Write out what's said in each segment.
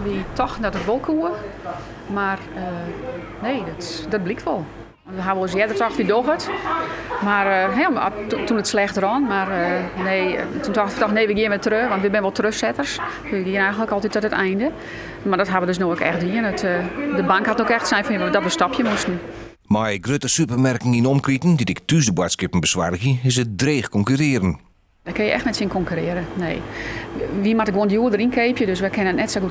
wie toch dat het wel koe. Maar nee, dat blijkt wel. We hebben wel eens eerder toch weer door het. Maar toen het slecht ran. Maar nee, toen dacht ik toch nee, we gaan weer terug. Want we zijn wel terugzetters. We gaan eigenlijk altijd tot het einde. Maar dat hebben we dus nooit echt gedaan. De bank had ook echt zijn van dat we een stapje moesten. Maar grote supermerken in omkrieten die ik thuis de boodschapppen bezwaarden, is het dreig concurreren. Daar kun je echt met zin concurreren. Nee. Wie moet gewoon die erin keepje, dus we kunnen net zo goed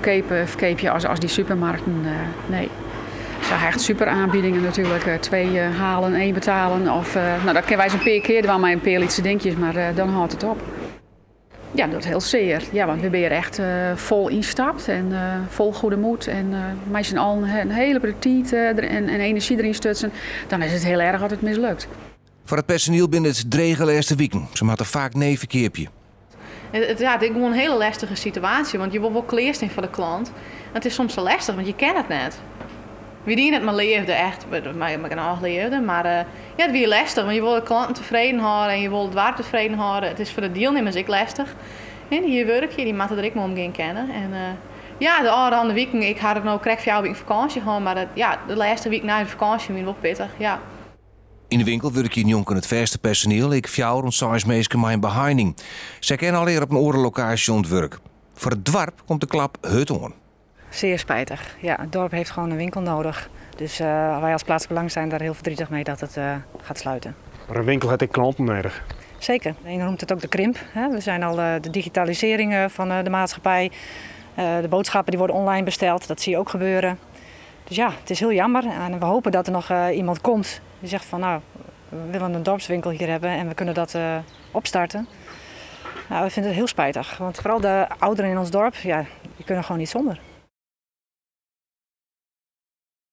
keepje als die supermarkten. Nee. Ze hebben echt super aanbiedingen natuurlijk. 2 halen, 1 betalen. Of, dat kennen wij zo'n paar keer, er waren maar een paar lietse dingetjes, maar dan houdt het op. Ja, dat is heel zeer. Ja, want we zijn er echt vol instapt en vol goede moed. En met z'n allen een hele petit en energie erin stutsen. Dan is het heel erg dat het mislukt. Voor het personeel binnen het drege eerste weken. Ze hadden vaak nee verkeerpje. Het is gewoon een hele lastige situatie, want je wordt wel kleerst voor de klant. En het is soms zo lastig, want je kent het net. We dienen het maar leefde echt, maar kan ook leefde. Maar ja, het is lastig, want je wil de klanten tevreden houden en je wil het waar tevreden houden. Het is voor de deelnemers ook lastig. En die werkje, die moeten er ik maar om gaan kennen. En ja, de andere weken, ik had het nou krijg voor jou week vakantie gehad, maar de laatste week na de vakantie was wel pittig, ja. In de winkel werk je in Jonken het verste personeel. Ik fjouwer en saais meesken mijn behinding. Ze kennen al eer op een orenlocatie ontwerp. Voor het dorp komt de klap hut on. Zeer spijtig. Ja, het dorp heeft gewoon een winkel nodig. Dus wij als plaatsbelang zijn daar heel verdrietig mee dat het gaat sluiten. Maar een winkel heeft ik klanten nodig. Zeker. Je noemt het ook de krimp. Hè. We zijn al de digitalisering van de maatschappij. De boodschappen die worden online besteld. Dat zie je ook gebeuren. Dus ja, het is heel jammer. En we hopen dat er nog iemand komt die zegt van nou, we willen een dorpswinkel hier hebben en we kunnen dat opstarten. Nou, we vinden het heel spijtig. Want vooral de ouderen in ons dorp, ja, die kunnen gewoon niet zonder.